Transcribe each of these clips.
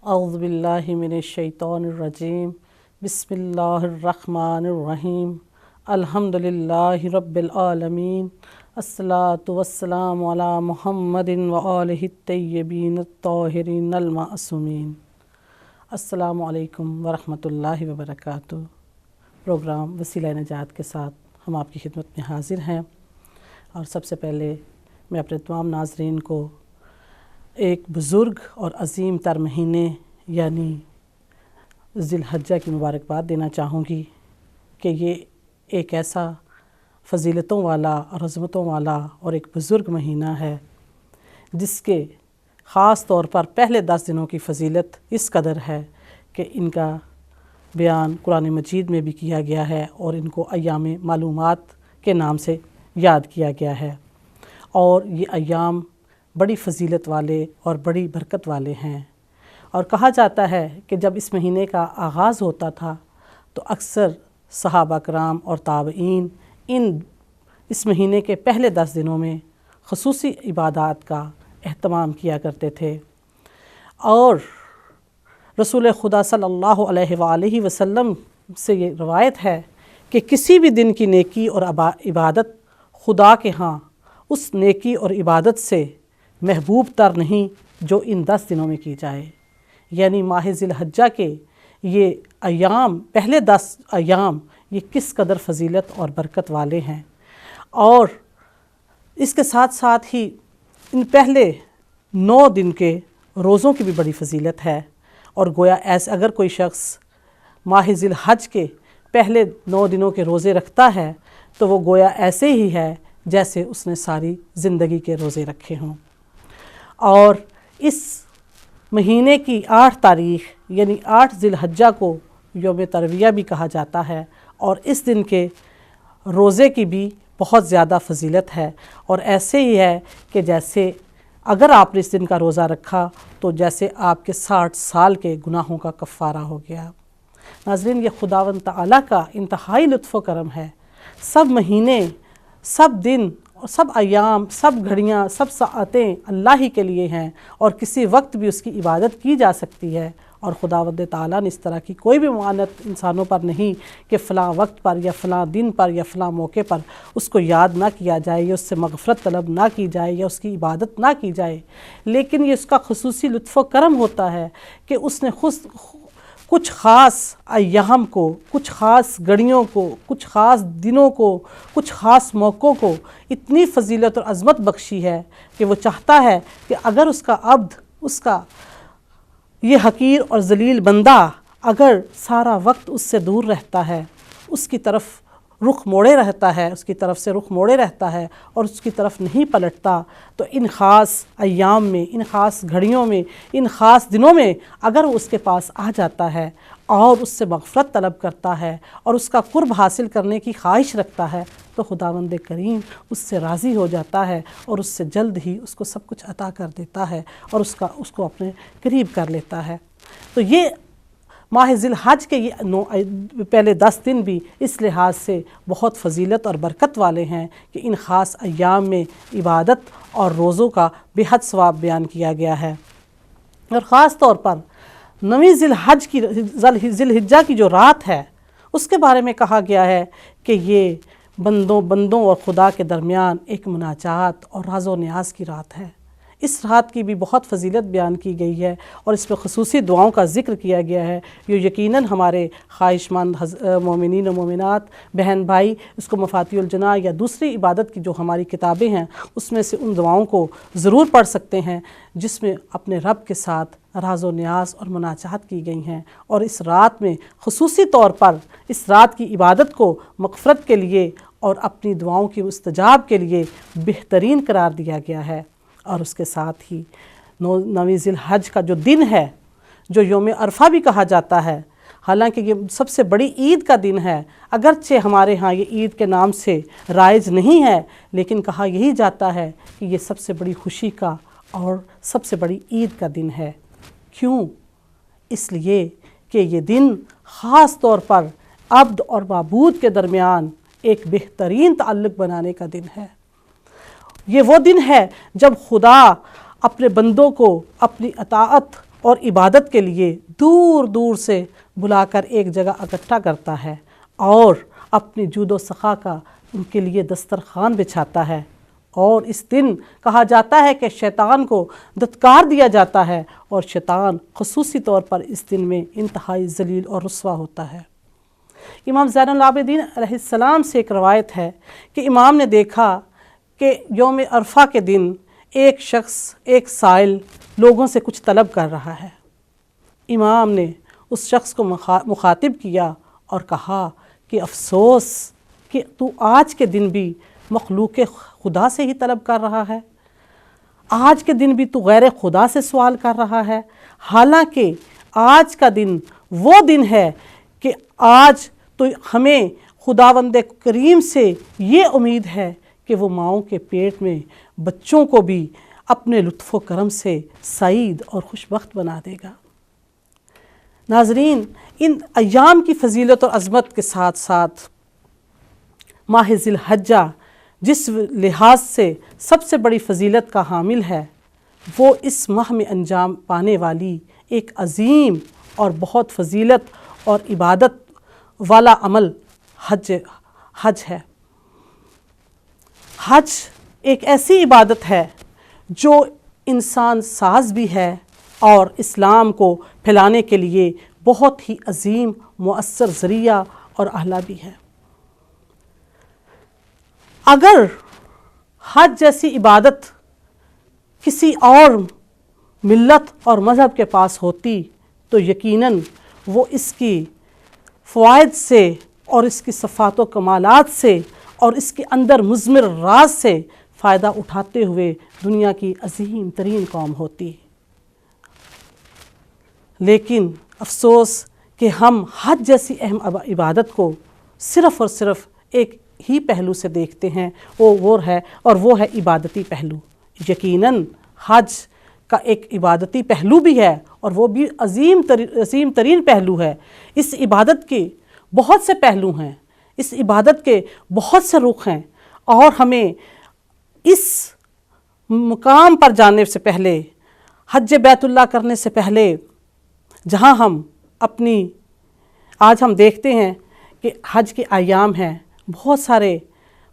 اعوذ باللہ من الشیطان الرجیم بسم اللہ الرحمن الرحیم الحمد للہ رب العالمین الصلاۃ والسلام علی محمد وآلہ الطیبین الطاہرین المعصومین۔ السلام علیکم ورحمۃ اللہ وبرکاتہ۔ پروگرام وسیلہ نجات کے ساتھ ہم آپ کی خدمت میں حاضر ہیں، اور سب سے پہلے میں اپنے تمام ناظرین کو ایک بزرگ اور عظیم تر مہینے یعنی ذی الحجہ کی مبارکباد دینا چاہوں گی کہ یہ ایک ایسا فضیلتوں والا اور عظمتوں والا اور ایک بزرگ مہینہ ہے جس کے خاص طور پر پہلے 10 دنوں کی فضیلت اس قدر ہے کہ ان کا بیان قرآن مجید میں بھی کیا گیا ہے اور ان کو ایام معلومات کے نام سے یاد کیا گیا ہے، اور یہ ایام بڑی فضیلت والے اور بڑی برکت والے ہیں۔ اور کہا جاتا ہے کہ جب اس مہینے کا آغاز ہوتا تھا تو اکثر صحابہ کرام اور تابعین اس مہینے کے پہلے 10 دنوں میں خصوصی عبادات کا اہتمام کیا کرتے تھے، اور رسول خدا صلی اللہ علیہ وآلہ وسلم سے یہ روایت ہے کہ کسی بھی دن کی نیکی اور عبادت خدا کے ہاں اس نیکی اور عبادت سے محبوب تر نہیں جو ان 10 دنوں میں کی جائے۔ یعنی ماہ ذی الحجہ کے یہ ایام، پہلے 10 ایام، یہ کس قدر فضیلت اور برکت والے ہیں، اور اس کے ساتھ ساتھ ہی ان پہلے 9 دن کے روزوں کی بھی بڑی فضیلت ہے، اور گویا ایسے اگر کوئی شخص ماہ ذی الحج کے پہلے 9 دنوں کے روزے رکھتا ہے تو وہ گویا ایسے ہی ہے جیسے اس نے ساری زندگی کے روزے رکھے ہوں۔ اور اس مہینے کی 8 تاریخ یعنی 8 ذی الحجہ کو یوم ترویہ بھی کہا جاتا ہے، اور اس دن کے روزے کی بھی بہت زیادہ فضیلت ہے، اور ایسے ہی ہے کہ جیسے اگر آپ نے اس دن کا روزہ رکھا تو جیسے آپ کے 60 سال کے گناہوں کا کفارہ ہو گیا۔ ناظرین، یہ خداوند تعالیٰ کا انتہائی لطف و کرم ہے۔ سب مہینے، سب دن، سب ایام، سب گھڑیاں، سب ساعتیں اللہ ہی کے لیے ہیں، اور کسی وقت بھی اس کی عبادت کی جا سکتی ہے، اور خداوند تعالیٰ نے اس طرح کی کوئی بھی ممانعت انسانوں پر نہیں کہ فلاں وقت پر یا فلاں دن پر یا فلاں موقع پر اس کو یاد نہ کیا جائے یا اس سے مغفرت طلب نہ کی جائے یا اس کی عبادت نہ کی جائے، لیکن یہ اس کا خصوصی لطف و کرم ہوتا ہے کہ اس نے کچھ خاص ایام کو، کچھ خاص گھڑیوں کو، کچھ خاص دنوں کو، کچھ خاص موقعوں کو اتنی فضیلت اور عظمت بخشی ہے کہ وہ چاہتا ہے کہ اگر اس کا عبد، اس کا یہ حقیر اور ذلیل بندہ اگر سارا وقت اس سے دور رہتا ہے، اس کی طرف رخ موڑے رہتا ہے، اس کی طرف سے رخ موڑے رہتا ہے اور اس کی طرف نہیں پلٹتا، تو ان خاص ایام میں، ان خاص گھڑیوں میں، ان خاص دنوں میں اگر وہ اس کے پاس آ جاتا ہے اور اس سے مغفرت طلب کرتا ہے اور اس کا قرب حاصل کرنے کی خواہش رکھتا ہے، تو خداوند کریم اس سے راضی ہو جاتا ہے اور اس سے جلد ہی اس کو سب کچھ عطا کر دیتا ہے اور اس کو اپنے قریب کر لیتا ہے۔ تو یہ ماہ ذی الحج کے یہ پہلے 10 دن بھی اس لحاظ سے بہت فضیلت اور برکت والے ہیں کہ ان خاص ایام میں عبادت اور روزوں کا بے حد ثواب بیان کیا گیا ہے، اور خاص طور پر 9 ذی الحجہ کی جو رات ہے اس کے بارے میں کہا گیا ہے کہ یہ بندوں اور خدا کے درمیان ایک مناجات اور راز و نیاز کی رات ہے۔ اس رات کی بھی بہت فضیلت بیان کی گئی ہے، اور اس میں خصوصی دعاؤں کا ذکر کیا گیا ہے، جو یقیناً ہمارے خواہش مند مومنین و مومنات بہن بھائی اس کو مفاتیح الجناح یا دوسری عبادت کی جو ہماری کتابیں ہیں اس میں سے ان دعاؤں کو ضرور پڑھ سکتے ہیں جس میں اپنے رب کے ساتھ راز و نیاز اور مناجات کی گئی ہیں، اور اس رات میں خصوصی طور پر اس رات کی عبادت کو مغفرت کے لیے اور اپنی دعاؤں کی استجاب کے لیے بہترین قرار دیا گیا ہے۔ اور اس کے ساتھ ہی 9 ذی الحج کا جو دن ہے، جو یوم عرفہ بھی کہا جاتا ہے، حالانکہ یہ سب سے بڑی عید کا دن ہے، اگرچہ ہمارے ہاں یہ عید کے نام سے رائج نہیں ہے، لیکن کہا یہی جاتا ہے کہ یہ سب سے بڑی خوشی کا اور سب سے بڑی عید کا دن ہے۔ کیوں؟ اس لیے کہ یہ دن خاص طور پر عبد اور معبود کے درمیان ایک بہترین تعلق بنانے کا دن ہے۔ یہ وہ دن ہے جب خدا اپنے بندوں کو اپنی اطاعت اور عبادت کے لیے دور دور سے بلا کر ایک جگہ اکٹھا کرتا ہے اور اپنی جود و سخا کا ان کے لیے دسترخوان بچھاتا ہے۔ اور اس دن کہا جاتا ہے کہ شیطان کو دھتکار دیا جاتا ہے، اور شیطان خصوصی طور پر اس دن میں انتہائی ذلیل اور رسوا ہوتا ہے۔ امام زین العابدین علیہ السلام سے ایک روایت ہے کہ امام نے دیکھا کہ یوم عرفہ کے دن ایک شخص، ایک سائل لوگوں سے کچھ طلب کر رہا ہے۔ امام نے اس شخص کو مخاطب کیا اور کہا کہ افسوس کہ تو آج کے دن بھی مخلوق خدا سے ہی طلب کر رہا ہے، آج کے دن بھی تو غیر خدا سے سوال کر رہا ہے، حالانکہ آج کا دن وہ دن ہے کہ آج تو ہمیں خداوند کریم سے یہ امید ہے کہ وہ ماؤں کے پیٹ میں بچوں کو بھی اپنے لطف و کرم سے سعید اور خوشبخت بنا دے گا۔ ناظرین، ان ایام کی فضیلت اور عظمت کے ساتھ ساتھ ماہ ذی الحجہ جس لحاظ سے سب سے بڑی فضیلت کا حامل ہے، وہ اس ماہ میں انجام پانے والی ایک عظیم اور بہت فضیلت اور عبادت والا عمل حج ہے۔ حج ایک ایسی عبادت ہے جو انسان ساز بھی ہے اور اسلام کو پھیلانے کے لیے بہت ہی عظیم مؤثر ذریعہ اور آلہ بھی ہے۔ اگر حج جیسی عبادت کسی اور ملت اور مذہب کے پاس ہوتی تو یقیناً وہ اس کی فوائد سے اور اس کی صفات و کمالات سے اور اس کے اندر مضمر راز سے فائدہ اٹھاتے ہوئے دنیا کی عظیم ترین قوم ہوتی۔ لیکن افسوس کہ ہم حج جیسی اہم عبادت کو صرف اور صرف ایک ہی پہلو سے دیکھتے ہیں، وہ ہے عبادتی پہلو۔ یقیناً حج کا ایک عبادتی پہلو بھی ہے اور وہ بھی عظیم ترین پہلو ہے۔ اس عبادت کے بہت سے پہلو ہیں، اس عبادت کے بہت سے رخ ہیں، اور ہمیں اس مقام پر جانے سے پہلے، حج بیت اللہ کرنے سے پہلے، جہاں آج ہم دیکھتے ہیں کہ حج کے ایام ہیں، بہت سارے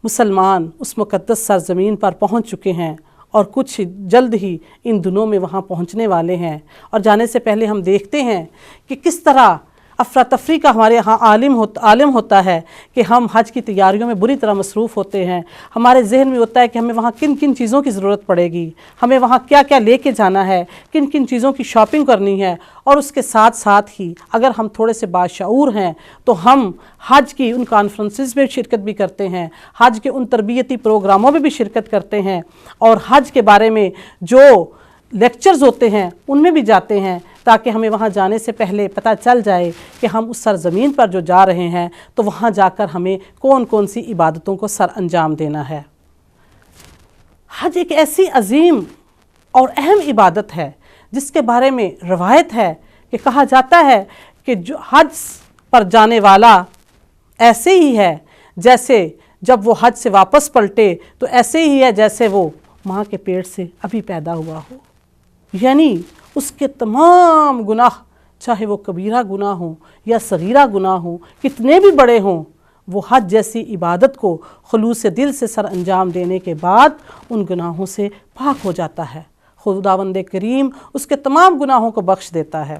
مسلمان اس مقدس سرزمین پر پہنچ چکے ہیں اور کچھ جلد ہی ان دنوں میں وہاں پہنچنے والے ہیں، اور جانے سے پہلے ہم دیکھتے ہیں کہ کس طرح افراتفری کا ہمارے ہاں عالم ہوتا ہے کہ ہم حج کی تیاریوں میں بری طرح مصروف ہوتے ہیں۔ ہمارے ذہن میں ہوتا ہے کہ ہمیں وہاں کن کن چیزوں کی ضرورت پڑے گی، ہمیں وہاں کیا کیا لے کے جانا ہے، کن کن چیزوں کی شاپنگ کرنی ہے، اور اس کے ساتھ ساتھ ہی اگر ہم تھوڑے سے باشعور ہیں تو ہم حج کی ان کانفرنسز میں شرکت بھی کرتے ہیں، حج کے ان تربیتی پروگراموں میں بھی شرکت کرتے ہیں، اور حج کے بارے میں جو لیکچرز ہوتے ہیں ان میں بھی جاتے ہیں، تاکہ ہمیں وہاں جانے سے پہلے پتہ چل جائے کہ ہم اس سرزمین پر جو جا رہے ہیں تو وہاں جا کر ہمیں کون کون سی عبادتوں کو سر انجام دینا ہے۔ حج ایک ایسی عظیم اور اہم عبادت ہے جس کے بارے میں روایت ہے کہ کہا جاتا ہے کہ جو حج پر جانے والا ایسے ہی ہے جیسے جب وہ حج سے واپس پلٹے تو ایسے ہی ہے جیسے وہ ماں کے پیٹ سے ابھی پیدا ہوا ہو، یعنی اس کے تمام گناہ، چاہے وہ کبیرہ گناہ ہوں یا صغیرہ گناہ ہوں، کتنے بھی بڑے ہوں، وہ حج جیسی عبادت کو خلوص دل سے سر انجام دینے کے بعد ان گناہوں سے پاک ہو جاتا ہے۔ خداوند کریم اس کے تمام گناہوں کو بخش دیتا ہے۔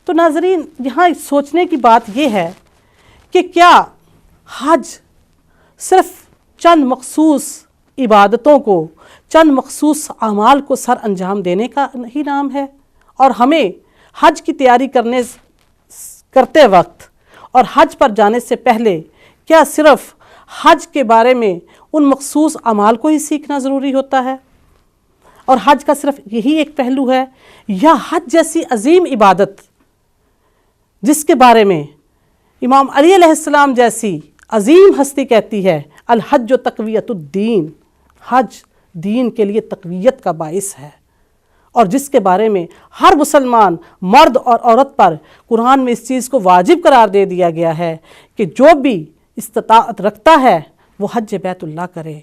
تو ناظرین، یہاں سوچنے کی بات یہ ہے کہ کیا حج صرف چند مخصوص عبادتوں کو، چند مخصوص اعمال کو سر انجام دینے کا ہی نام ہے، اور ہمیں حج کی تیاری کرتے وقت اور حج پر جانے سے پہلے کیا صرف حج کے بارے میں ان مخصوص اعمال کو ہی سیکھنا ضروری ہوتا ہے، اور حج کا صرف یہی ایک پہلو ہے، یا حج جیسی عظیم عبادت جس کے بارے میں امام علی علیہ السلام جیسی عظیم ہستی کہتی ہے الحج تقویت الدین، حج دین کے لیے تقویت کا باعث ہے، اور جس کے بارے میں ہر مسلمان مرد اور عورت پر قرآن میں اس چیز کو واجب قرار دے دیا گیا ہے کہ جو بھی استطاعت رکھتا ہے وہ حج بیت اللہ کرے۔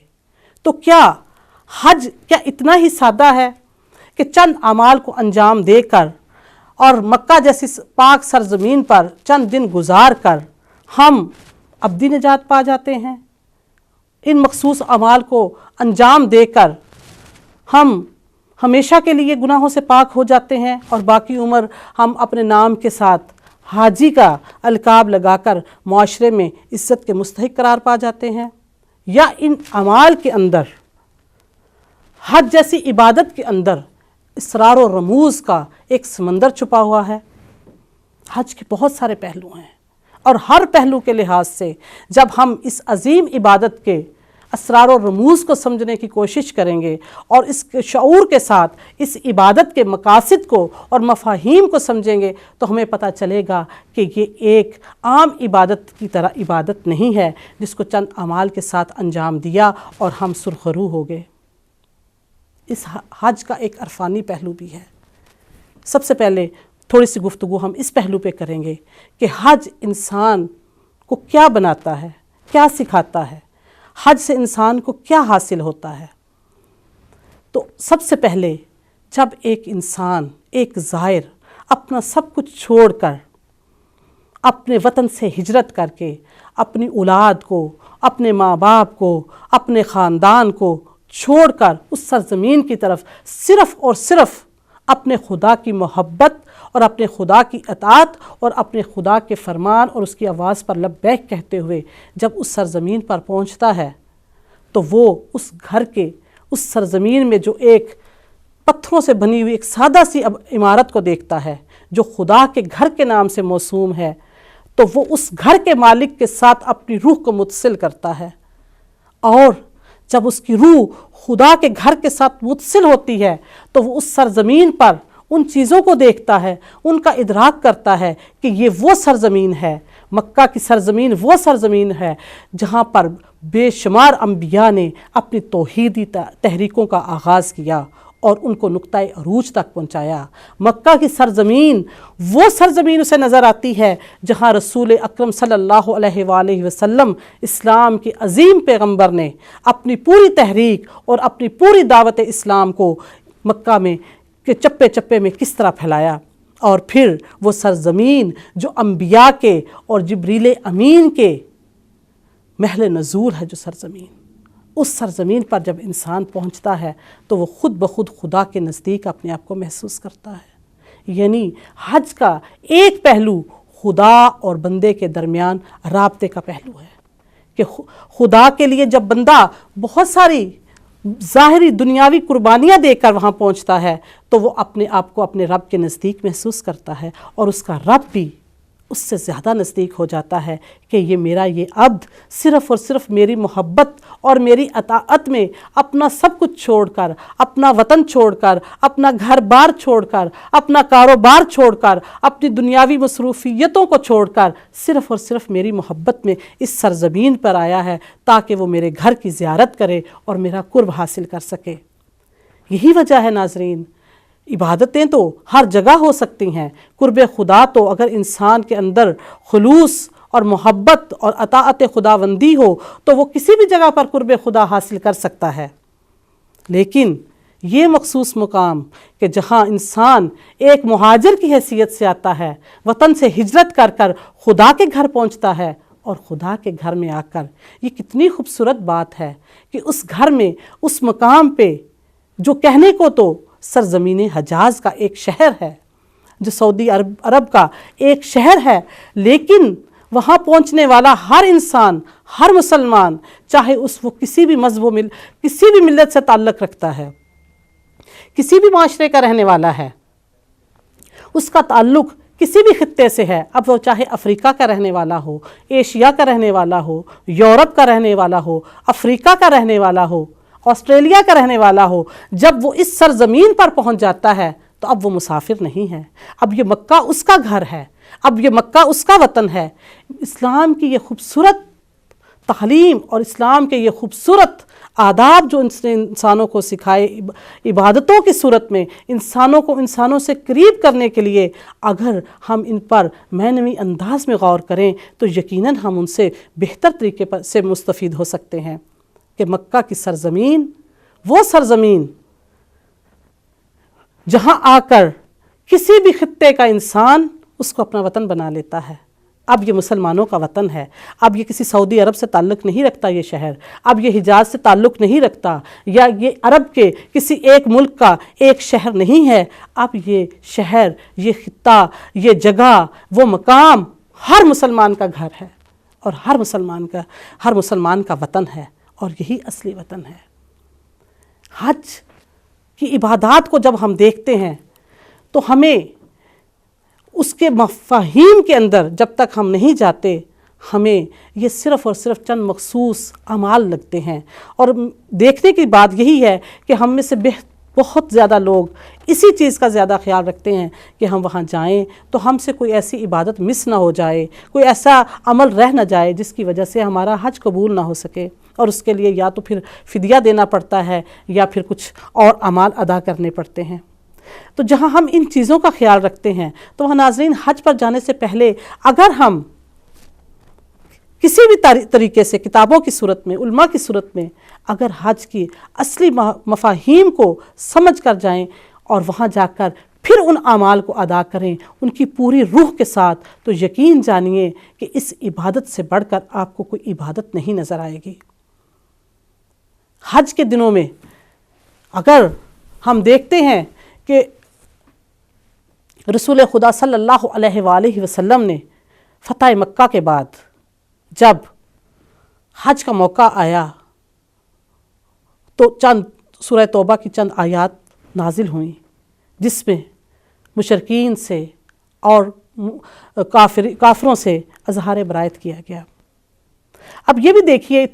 تو کیا حج اتنا ہی سادہ ہے کہ چند اعمال کو انجام دے کر اور مکہ جیسی پاک سرزمین پر چند دن گزار کر ہم ابدی نجات پا جاتے ہیں۔ ان مخصوص اعمال کو انجام دے کر ہم ہمیشہ کے لیے گناہوں سے پاک ہو جاتے ہیں اور باقی عمر ہم اپنے نام کے ساتھ حاجی کا القاب لگا کر معاشرے میں عزت کے مستحق قرار پا جاتے ہیں، یا ان اعمال کے اندر، حج جیسی عبادت کے اندر اسرار و رموز کا ایک سمندر چھپا ہوا ہے۔ حج کے بہت سارے پہلو ہیں اور ہر پہلو کے لحاظ سے جب ہم اس عظیم عبادت کے اسرار و رموز کو سمجھنے کی کوشش کریں گے اور اس کے شعور کے ساتھ اس عبادت کے مقاصد کو اور مفاہیم کو سمجھیں گے تو ہمیں پتہ چلے گا کہ یہ ایک عام عبادت کی طرح عبادت نہیں ہے جس کو چند اعمال کے ساتھ انجام دیا اور ہم سرخرو ہو گئے۔ اس حج کا ایک عرفانی پہلو بھی ہے۔ سب سے پہلے تھوڑی سی گفتگو ہم اس پہلو پہ کریں گے کہ حج انسان کو کیا بناتا ہے، کیا سکھاتا ہے، حج سے انسان کو کیا حاصل ہوتا ہے۔ تو سب سے پہلے جب ایک انسان، ایک زائر اپنا سب کچھ چھوڑ کر، اپنے وطن سے ہجرت کر کے اپنی اولاد کو، اپنے ماں باپ کو، اپنے خاندان کو چھوڑ کر اس سرزمین کی طرف صرف اور صرف اپنے خدا کی محبت اور اپنے خدا کی اطاعت اور اپنے خدا کے فرمان اور اس کی آواز پر لبیک کہتے ہوئے جب اس سرزمین پر پہنچتا ہے تو وہ اس گھر کے، اس سرزمین میں جو ایک پتھروں سے بنی ہوئی ایک سادہ سی عمارت کو دیکھتا ہے جو خدا کے گھر کے نام سے موسوم ہے، تو وہ اس گھر کے مالک کے ساتھ اپنی روح کو متصل کرتا ہے، اور جب اس کی روح خدا کے گھر کے ساتھ متصل ہوتی ہے تو وہ اس سرزمین پر ان چیزوں کو دیکھتا ہے، ان کا ادراک کرتا ہے کہ یہ وہ سرزمین ہے، مکہ کی سرزمین وہ سرزمین ہے جہاں پر بے شمار انبیاء نے اپنی توحیدی تحریکوں کا آغاز کیا اور ان کو نقطۂ عروج تک پہنچایا۔ مکہ کی سرزمین وہ سرزمین اسے نظر آتی ہے جہاں رسول اکرم صلی اللہ علیہ وآلہ وسلم اسلام کے عظیم پیغمبر نے اپنی پوری تحریک اور اپنی پوری دعوت اسلام کو مکہ میں کے چپے چپے میں کس طرح پھیلایا، اور پھر وہ سرزمین جو انبیاء کے اور جبریل امین کے محل نزول ہے، جو سرزمین، اس سرزمین پر جب انسان پہنچتا ہے تو وہ خود بخود خدا کے نزدیک اپنے آپ کو محسوس کرتا ہے۔ یعنی حج کا ایک پہلو خدا اور بندے کے درمیان رابطے کا پہلو ہے کہ خدا کے لیے جب بندہ بہت ساری ظاہری دنیاوی قربانیاں دے کر وہاں پہنچتا ہے تو وہ اپنے آپ کو اپنے رب کے نزدیک محسوس کرتا ہے، اور اس کا رب بھی اس سے زیادہ نزدیک ہو جاتا ہے کہ یہ میرا یہ عبد صرف اور صرف میری محبت اور میری اطاعت میں اپنا سب کچھ چھوڑ کر، اپنا وطن چھوڑ کر، اپنا گھر بار چھوڑ کر، اپنا کاروبار چھوڑ کر، اپنی دنیاوی مصروفیتوں کو چھوڑ کر صرف اور صرف میری محبت میں اس سرزمین پر آیا ہے تاکہ وہ میرے گھر کی زیارت کرے اور میرا قرب حاصل کر سکے۔ یہی وجہ ہے ناظرین، عبادتیں تو ہر جگہ ہو سکتی ہیں، قرب خدا تو اگر انسان کے اندر خلوص اور محبت اور اطاعت خداوندی ہو تو وہ کسی بھی جگہ پر قرب خدا حاصل کر سکتا ہے، لیکن یہ مخصوص مقام کہ جہاں انسان ایک مہاجر کی حیثیت سے آتا ہے، وطن سے ہجرت کر کر خدا کے گھر پہنچتا ہے، اور خدا کے گھر میں آ کر یہ کتنی خوبصورت بات ہے کہ اس گھر میں، اس مقام پہ جو کہنے کو تو سرزمین حجاز کا ایک شہر ہے، جو سعودی عرب کا ایک شہر ہے، لیکن وہاں پہنچنے والا ہر انسان، ہر مسلمان، چاہے وہ کسی بھی مذہب کسی بھی ملت سے تعلق رکھتا ہے، کسی بھی معاشرے کا رہنے والا ہے، اس کا تعلق کسی بھی خطے سے ہے، اب وہ چاہے افریقہ کا رہنے والا ہو، ایشیا کا رہنے والا ہو، یورپ کا رہنے والا ہو، افریقہ کا رہنے والا ہو، آسٹریلیا کا رہنے والا ہو، جب وہ اس سرزمین پر پہنچ جاتا ہے تو اب وہ مسافر نہیں ہے، اب یہ مکہ اس کا گھر ہے، اب یہ مکہ اس کا وطن ہے۔ اسلام کی یہ خوبصورت تعلیم اور اسلام کے یہ خوبصورت آداب جو اس نے انسانوں کو سکھائے عبادتوں کی صورت میں، انسانوں کو انسانوں سے قریب کرنے کے لیے، اگر ہم ان پر معنوی انداز میں غور کریں تو یقیناً ہم ان سے بہتر طریقے سے مستفید ہو سکتے ہیں کہ مکہ کی سرزمین وہ سرزمین جہاں آ کر کسی بھی خطے کا انسان اس کو اپنا وطن بنا لیتا ہے۔ اب یہ مسلمانوں کا وطن ہے، اب یہ کسی سعودی عرب سے تعلق نہیں رکھتا یہ شہر، اب یہ حجاز سے تعلق نہیں رکھتا، یا یہ عرب کے کسی ایک ملک کا ایک شہر نہیں ہے، اب یہ شہر، یہ خطہ، یہ جگہ، وہ مقام ہر مسلمان کا گھر ہے، اور ہر مسلمان کا وطن ہے، اور یہی اصلی وطن ہے۔ حج کی عبادات کو جب ہم دیکھتے ہیں تو ہمیں اس کے مفاہیم کے اندر جب تک ہم نہیں جاتے، ہمیں یہ صرف اور صرف چند مخصوص اعمال لگتے ہیں، اور دیکھنے کی بات یہی ہے کہ ہم میں سے بہت زیادہ لوگ اسی چیز کا زیادہ خیال رکھتے ہیں کہ ہم وہاں جائیں تو ہم سے کوئی ایسی عبادت مس نہ ہو جائے، کوئی ایسا عمل رہ نہ جائے جس کی وجہ سے ہمارا حج قبول نہ ہو سکے، اور اس کے لیے یا تو پھر فدیہ دینا پڑتا ہے یا پھر کچھ اور اعمال ادا کرنے پڑتے ہیں۔ تو جہاں ہم ان چیزوں کا خیال رکھتے ہیں تو وہاں ناظرین حج پر جانے سے پہلے اگر ہم کسی بھی طریقے سے کتابوں کی صورت میں، علماء کی صورت میں اگر حج کی اصلی مفاہیم کو سمجھ کر جائیں اور وہاں جا کر پھر ان اعمال کو ادا کریں ان کی پوری روح کے ساتھ، تو یقین جانیے کہ اس عبادت سے بڑھ کر آپ کو کوئی عبادت نہیں نظر آئے گی۔ حج کے دنوں میں اگر ہم دیکھتے ہیں کہ رسول خدا صلی اللہ علیہ وآلہ وسلم نے فتح مکہ کے بعد جب حج کا موقع آیا تو سورہ توبہ کی چند آیات نازل ہوئیں جس میں مشرکین سے اور کافروں سے اظہار برائت کیا گیا۔ اب یہ بھی دیکھیے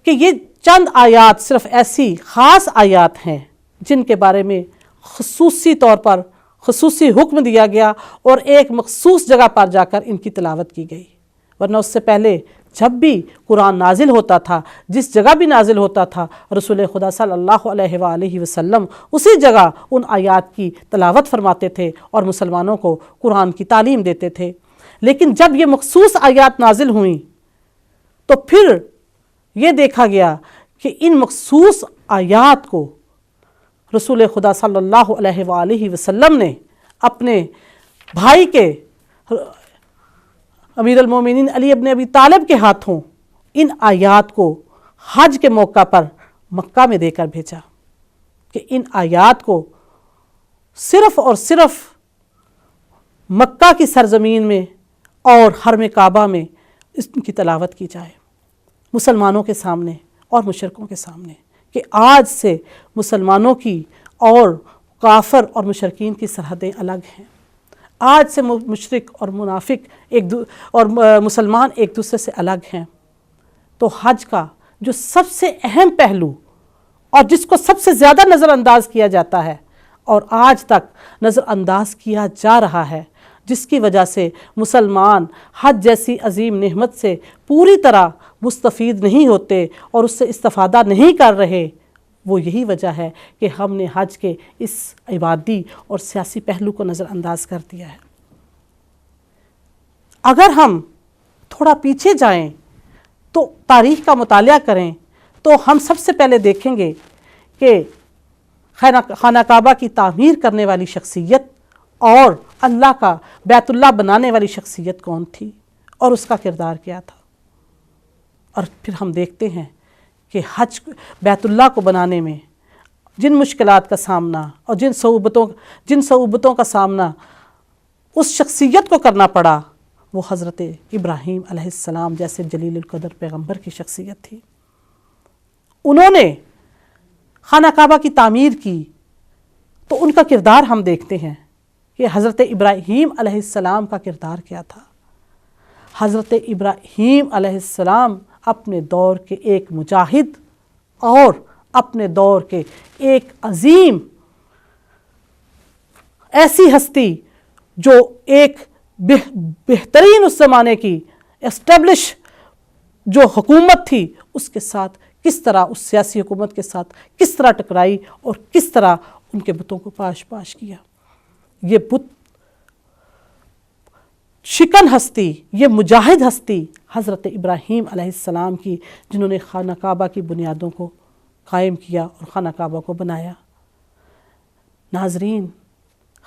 کہ یہ چند آیات صرف ایسی خاص آیات ہیں جن کے بارے میں خصوصی طور پر خصوصی حکم دیا گیا اور ایک مخصوص جگہ پر جا کر ان کی تلاوت کی گئی، ورنہ اس سے پہلے جب بھی قرآن نازل ہوتا تھا، جس جگہ بھی نازل ہوتا تھا، رسول خدا صلی اللہ علیہ وآلہ وسلم اسی جگہ ان آیات کی تلاوت فرماتے تھے اور مسلمانوں کو قرآن کی تعلیم دیتے تھے۔ لیکن جب یہ مخصوص آیات نازل ہوئیں تو پھر یہ دیکھا گیا کہ ان مخصوص آیات کو رسول خدا صلی اللہ علیہ وآلہ وسلم نے اپنے بھائی کے امیر المومنین علی ابن ابی طالب کے ہاتھوں ان آیات کو حج کے موقع پر مکہ میں دے کر بھیجا کہ ان آیات کو صرف اور صرف مکہ کی سرزمین میں اور حرم کعبہ میں اس کی تلاوت کی جائے، مسلمانوں کے سامنے اور مشرکوں کے سامنے، کہ آج سے مسلمانوں کی اور کافر اور مشرکین کی سرحدیں الگ ہیں، آج سے مشرک اور منافق اور مسلمان ایک دوسرے سے الگ ہیں۔ تو حج کا جو سب سے اہم پہلو اور جس کو سب سے زیادہ نظر انداز کیا جاتا ہے اور آج تک نظر انداز کیا جا رہا ہے، جس کی وجہ سے مسلمان حج جیسی عظیم نعمت سے پوری طرح مستفید نہیں ہوتے اور اس سے استفادہ نہیں کر رہے، وہ یہی وجہ ہے کہ ہم نے حج کے اس عبادی اور سیاسی پہلو کو نظر انداز کر دیا ہے۔ اگر ہم تھوڑا پیچھے جائیں تو تاریخ کا مطالعہ کریں تو ہم سب سے پہلے دیکھیں گے کہ خانہ کعبہ کی تعمیر کرنے والی شخصیت اور اللہ کا بیت اللہ بنانے والی شخصیت کون تھی اور اس کا کردار کیا تھا، اور پھر ہم دیکھتے ہیں کہ حج بیت اللہ کو بنانے میں جن مشکلات کا سامنا اور جن صعوبتوں کا سامنا اس شخصیت کو کرنا پڑا، وہ حضرت ابراہیم علیہ السلام جیسے جلیل القدر پیغمبر کی شخصیت تھی۔ انہوں نے خانہ کعبہ کی تعمیر کی تو ان کا کردار ہم دیکھتے ہیں کہ حضرت ابراہیم علیہ السلام کا کردار کیا تھا۔ حضرت ابراہیم علیہ السلام اپنے دور کے ایک مجاہد اور اپنے دور کے ایک عظیم ایسی ہستی جو ایک بہترین اس زمانے کی اسٹیبلش جو حکومت تھی اس کے ساتھ کس طرح، اس سیاسی حکومت کے ساتھ کس طرح ٹکرائی اور کس طرح ان کے بتوں کو پاش کیا۔ یہ بت شکن ہستی، یہ مجاہد ہستی حضرت ابراہیم علیہ السلام کی، جنہوں نے خانہ کعبہ کی بنیادوں کو قائم کیا اور خانہ کعبہ کو بنایا۔ ناظرین،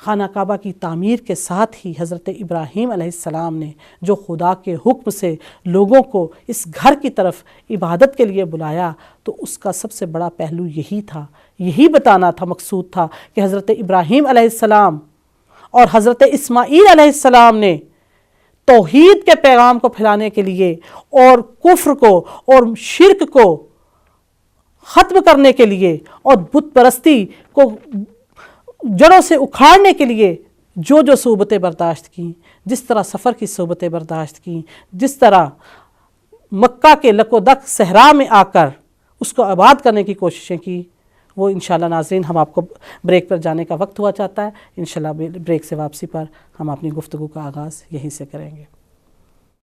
خانہ کعبہ کی تعمیر کے ساتھ ہی حضرت ابراہیم علیہ السلام نے جو خدا کے حکم سے لوگوں کو اس گھر کی طرف عبادت کے لیے بلایا، تو اس کا سب سے بڑا پہلو یہی تھا، یہی بتانا تھا، مقصود تھا کہ حضرت ابراہیم علیہ السلام اور حضرت اسماعیل علیہ السلام نے توحید کے پیغام کو پھیلانے کے لیے اور کفر کو اور شرک کو ختم کرنے کے لیے اور بت پرستی کو جڑوں سے اکھاڑنے کے لیے جو صعوبتیں برداشت کیں، جس طرح سفر کی صعوبتیں برداشت کیں، جس طرح مکہ کے لک و دک صحرا میں آ کر اس کو آباد کرنے کی کوششیں کی، وہ انشاءاللہ ناظرین ہم آپ کو بریک پر جانے کا وقت ہوا چاہتا ہے، انشاءاللہ بریک سے واپسی پر ہم اپنی گفتگو کا آغاز یہیں سے کریں گے۔